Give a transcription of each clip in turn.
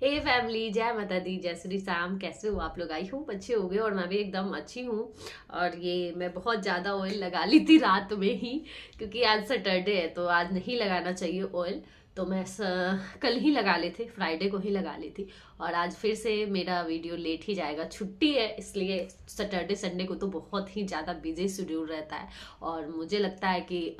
हे family, जय माता दी, जय श्री राम। कैसे हो आप लोग? आई हूँ अच्छे हो गए और मैं भी एकदम अच्छी हूँ। और ये मैं बहुत ज़्यादा ऑयल लगा ली थी रात में ही, क्योंकि आज सैटरडे है तो आज नहीं लगाना चाहिए ऑयल। तो मैं कल ही लगा ली थी, फ्राइडे को ही लगा ली थी। और आज फिर से मेरा वीडियो लेट ही जाएगा, छुट्टी है इसलिए। सैटरडे संडे को तो बहुत ही ज़्यादा बिजी शेड्यूल रहता है और मुझे लगता है कि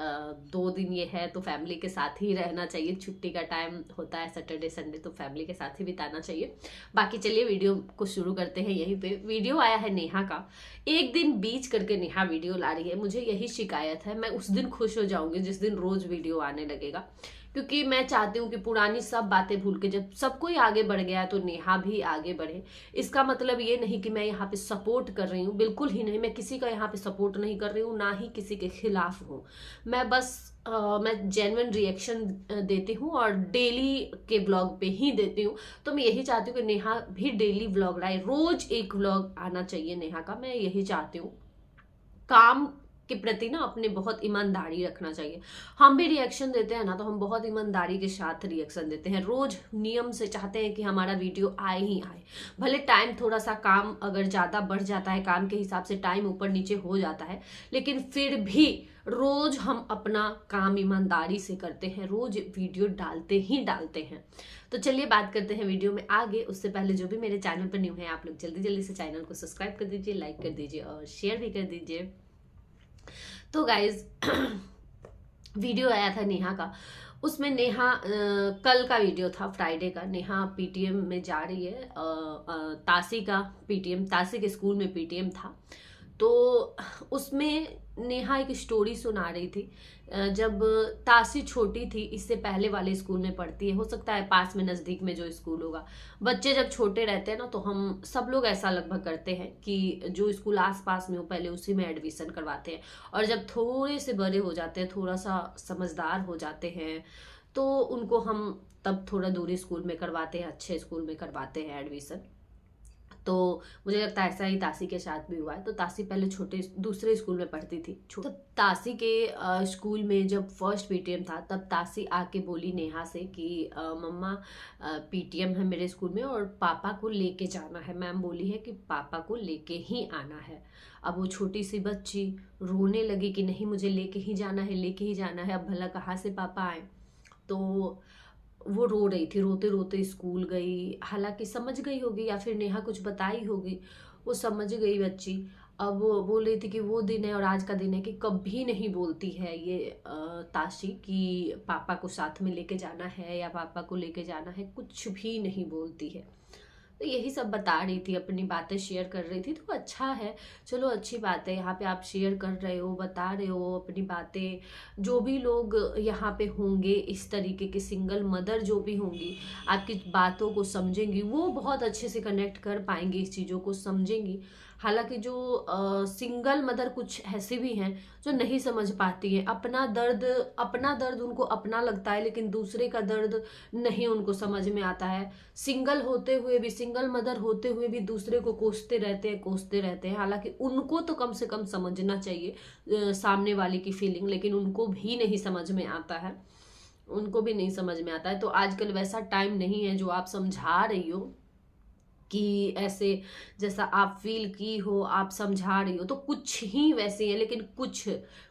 2 दिन ये है तो फैमिली के साथ ही रहना चाहिए। छुट्टी का टाइम होता है सैटरडे संडे तो फैमिली के साथ ही बिताना चाहिए। बाकी चलिए वीडियो को शुरू करते हैं। यहीं पे वीडियो आया है नेहा का। एक दिन बीच करके नेहा वीडियो ला रही है, मुझे यही शिकायत है। मैं उस दिन खुश हो जाऊंगी जिस दिन रोज वीडियो आने लगेगा, क्योंकि मैं चाहती हूँ कि पुरानी सब बातें भूल के, जब सब कोई आगे बढ़ गया है तो नेहा भी आगे बढ़े। इसका मतलब ये नहीं कि मैं यहाँ पे सपोर्ट कर रही हूँ, बिल्कुल ही नहीं। मैं किसी का यहाँ पे सपोर्ट नहीं कर रही हूँ, ना ही किसी के खिलाफ हूँ। मैं बस मैं जेन्युइन रिएक्शन देती हूँ और डेली के ब्लॉग पे ही देती हूँ। तो मैं यही चाहती हूँ कि नेहा भी डेली ब्लॉग लाए, रोज एक ब्लॉग आना चाहिए नेहा का। मैं यही चाहती हूँ। काम के प्रति ना अपने बहुत ईमानदारी रखना चाहिए। हम भी रिएक्शन देते हैं ना तो हम बहुत ईमानदारी के साथ रिएक्शन देते हैं, रोज नियम से चाहते हैं कि हमारा वीडियो आए ही आए। भले टाइम थोड़ा सा, काम अगर ज़्यादा बढ़ जाता है, काम के हिसाब से टाइम ऊपर नीचे हो जाता है, लेकिन फिर भी रोज हम अपना काम ईमानदारी से करते हैं, रोज वीडियो डालते ही डालते हैं। तो चलिए बात करते हैं वीडियो में आगे। उससे पहले जो भी मेरे चैनल पर न्यू है, आप लोग जल्दी जल्दी से चैनल को सब्सक्राइब कर दीजिए, लाइक कर दीजिए और शेयर भी कर दीजिए। तो गाइज वीडियो आया था नेहा का। उसमें नेहा कल का वीडियो था, फ्राइडे का। नेहा पीटीएम में जा रही है, तासी का पीटीएम, तासी के स्कूल में पीटीएम था। तो उसमें नेहा एक स्टोरी सुना रही थी। जब तासी छोटी थी, इससे पहले वाले स्कूल में पढ़ती है, हो सकता है पास में नज़दीक में जो स्कूल होगा। बच्चे जब छोटे रहते हैं ना तो हम सब लोग ऐसा लगभग करते हैं कि जो स्कूल आस पास में हो पहले उसी में एडमिशन करवाते हैं। और जब थोड़े से बड़े हो जाते हैं, थोड़ा सा समझदार हो जाते हैं, तो उनको हम तब थोड़ा दूरी स्कूल में करवाते हैं, अच्छे स्कूल में करवाते हैं एडमिशन। तो मुझे लगता है ऐसा ही तासी के साथ भी हुआ है। तो तासी पहले छोटे दूसरे स्कूल में पढ़ती थी। तो तासी के स्कूल में जब फर्स्ट पीटीएम था, तब तासी आके बोली नेहा से कि मम्मा पीटीएम है मेरे स्कूल में और पापा को लेके जाना है। मैम बोली है कि पापा को लेके ही आना है। अब वो छोटी सी बच्ची रोने लगी कि नहीं, मुझे लेके ही जाना है, लेके ही जाना है। अब भला कहाँ से पापा आए? तो वो रो रही थी, रोते रोते स्कूल गई। हालांकि समझ गई होगी या फिर नेहा कुछ बताई होगी, वो समझ गई बच्ची। अब वो बोल रही थी कि वो दिन है और आज का दिन है कि कभी नहीं बोलती है ये ताशी कि पापा को साथ में लेके जाना है या पापा को लेके जाना है, कुछ भी नहीं बोलती है। तो यही सब बता रही थी, अपनी बातें शेयर कर रही थी। तो अच्छा है, चलो अच्छी बात है। यहाँ पे आप शेयर कर रहे हो, बता रहे हो अपनी बातें। जो भी लोग यहाँ पे होंगे इस तरीके के सिंगल मदर जो भी होंगी, आपकी बातों को समझेंगी, वो बहुत अच्छे से कनेक्ट कर पाएंगी, इस चीज़ों को समझेंगी। हालांकि जो सिंगल मदर कुछ ऐसी भी हैं जो नहीं समझ पाती हैं, अपना दर्द उनको अपना लगता है, लेकिन दूसरे का दर्द नहीं उनको समझ में आता है। सिंगल होते हुए भी, सिंगल मदर होते हुए भी दूसरे को कोसते रहते हैं। हालांकि उनको तो कम से कम समझना चाहिए सामने वाले की फीलिंग, लेकिन उनको भी नहीं समझ में आता है, उनको भी नहीं समझ में आता है। तो आजकल वैसा टाइम नहीं है जो आप समझा रही हो कि ऐसे जैसा आप फील की हो, आप समझा रही हो तो कुछ ही वैसे है। लेकिन कुछ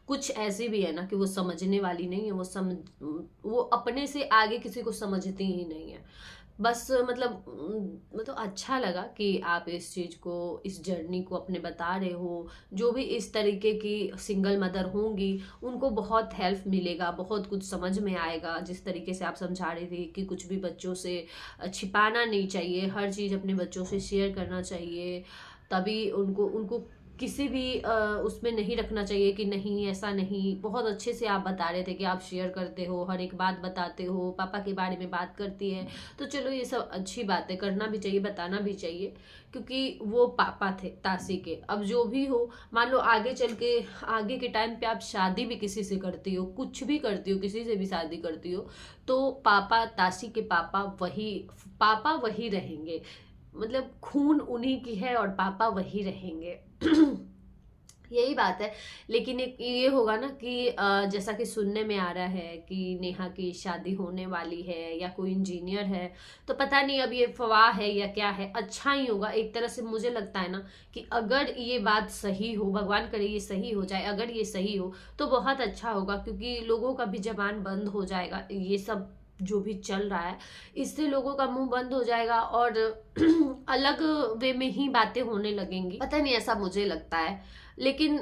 कुछ ऐसी भी है ना कि वो समझने वाली नहीं है, वो अपने से आगे किसी को समझती ही नहीं है। बस मतलब अच्छा लगा कि आप इस चीज़ को, इस जर्नी को अपने बता रहे हो। जो भी इस तरीके की सिंगल मदर होंगी उनको बहुत हेल्प मिलेगा, बहुत कुछ समझ में आएगा। जिस तरीके से आप समझा रहे थे कि कुछ भी बच्चों से छिपाना नहीं चाहिए, हर चीज़ अपने बच्चों से शेयर करना चाहिए, तभी उनको उनको किसी भी उसमें नहीं रखना चाहिए कि नहीं ऐसा नहीं। बहुत अच्छे से आप बता रहे थे कि आप शेयर करते हो, हर एक बात बताते हो, पापा के बारे में बात करती है। तो चलो ये सब अच्छी बात है, करना भी चाहिए, बताना भी चाहिए, क्योंकि वो पापा थे तासी के। अब जो भी हो, मान लो आगे चल के, आगे के टाइम पे आप शादी भी किसी से करती हो, कुछ भी करती हो, किसी से भी शादी करती हो, तो पापा, तासी के पापा वही रहेंगे। मतलब खून उन्हीं की है और पापा वही रहेंगे। यही बात है। लेकिन एक ये होगा ना कि जैसा कि सुनने में आ रहा है कि नेहा की शादी होने वाली है या कोई इंजीनियर है, तो पता नहीं अब ये अफवाह है या क्या है। अच्छा ही होगा एक तरह से, मुझे लगता है ना कि अगर ये बात सही हो, भगवान करे ये सही हो जाए, अगर ये सही हो तो बहुत अच्छा होगा, क्योंकि लोगों का भी जबान बंद हो जाएगा। ये सब जो भी चल रहा है इससे लोगों का मुंह बंद हो जाएगा और अलग वे में ही बातें होने लगेंगी। पता नहीं, ऐसा मुझे लगता है। लेकिन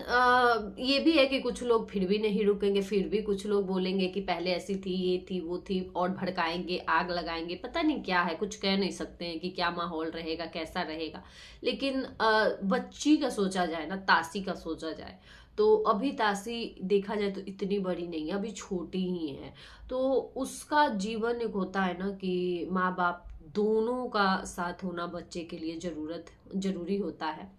ये भी है कि कुछ लोग फिर भी नहीं रुकेंगे, फिर भी कुछ लोग बोलेंगे कि पहले ऐसी थी, ये थी, वो थी, और भड़काएंगे, आग लगाएंगे। पता नहीं क्या है, कुछ कह नहीं सकते हैं कि क्या माहौल रहेगा, कैसा रहेगा। लेकिन बच्ची का सोचा जाए ना, तासी का सोचा जाए तो अभी तासी देखा जाए तो इतनी बड़ी नहीं है, अभी छोटी ही है। तो उसका जीवन एक होता है ना कि माँ बाप दोनों का साथ होना बच्चे के लिए जरूरी होता है।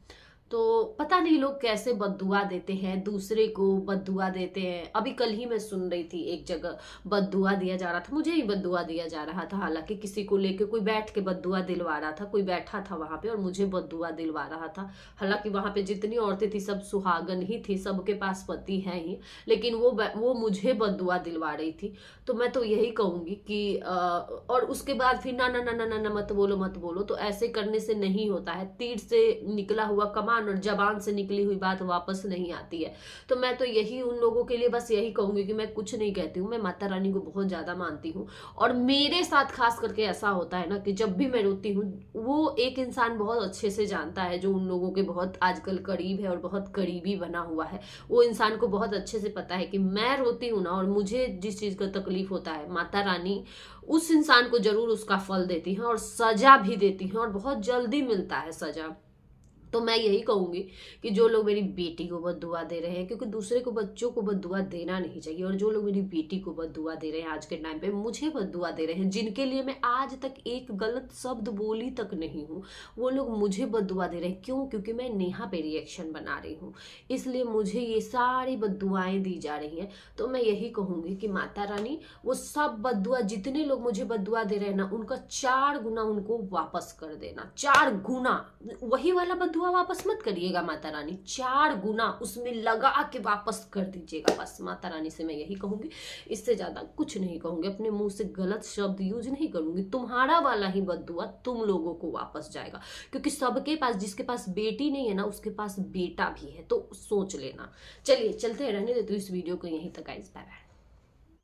तो पता नहीं लोग कैसे बद्दुआ देते हैं, दूसरे को बद्दुआ देते हैं। अभी कल ही मैं सुन रही थी एक जगह बद्दुआ दिया जा रहा था, मुझे ही बद्दुआ दिया जा रहा था। हालांकि किसी को लेके कोई बैठ के बद्दुआ दिलवा रहा था, कोई बैठा था वहां पे और मुझे बद्दुआ दिलवा रहा था। हालांकि वहां पे जितनी औरतें थी सब सुहागन ही थी, सबके पास पति है ही, लेकिन वो मुझे बद्दुआ दिलवा रही थी। तो मैं तो यही कहूंगी कि और उसके बाद फिर ना ना ना ना ना ना मत बोलो मत बोलो। तो ऐसे करने से नहीं होता है। तीर से निकला हुआ कमान और जबान से निकली हुई बात वापस नहीं आती है। तो मैं तो यही उन लोगों के लिए बस यही कहूंगी कि मैं कुछ नहीं कहती हूँ, मैं माता रानी को बहुत ज्यादा मानती हूँ। और मेरे साथ खास करके ऐसा होता है ना कि जब भी मैं रोती हूँ, वो एक इंसान बहुत अच्छे से जानता है जो उन लोगों के बहुत आजकल करीब है और बहुत करीबी बना हुआ है। वो इंसान को बहुत अच्छे से पता है कि मैं रोती हूँ ना और मुझे जिस चीज का तकलीफ होता है, माता रानी उस इंसान को जरूर उसका फल देती है और सजा भी देती है, और बहुत जल्दी मिलता है सजा। तो मैं यही कहूंगी कि जो लोग मेरी बेटी को बद्दुआ दे रहे हैं, क्योंकि दूसरे को बच्चों को बद्दुआ देना नहीं चाहिए, और जो लोग मेरी बेटी को बद्दुआ दे रहे हैं आज के टाइम पे, मुझे बद्दुआ दे रहे हैं, जिनके लिए मैं आज तक एक गलत शब्द बोली तक नहीं हूँ, वो लोग मुझे बद्दुआ दे रहे हैं। क्यों? क्योंकि मैं नेहा पे रिएक्शन बना रही हूँ, इसलिए मुझे ये सारी बद्दुआएं दी जा रही हैं। तो मैं यही कहूंगी कि माता रानी वो सब बद्दुआ, जितने लोग मुझे बद्दुआ दे रहे हैं ना, उनका 4 गुना उनको वापस कर देना। 4 गुना, वही वाला बद्दुआ वापस मत करिएगा माता रानी, 4 गुना उसमें लगा के वापस कर दीजिएगा। बस माता रानी से मैं यही कहूंगी, इससे ज्यादा कुछ नहीं कहूंगी। अपने मुंह से गलत शब्द यूज नहीं करूंगी। तुम्हारा वाला ही बद्दुआ तुम लोगों को वापस जाएगा, क्योंकि सबके पास, जिसके पास बेटी नहीं है ना, उसके पास बेटा भी है। तो सोच लेना। चलिए चलते हैं, रहने देते इस वीडियो को यहीं तक गाइस, बाय बाय।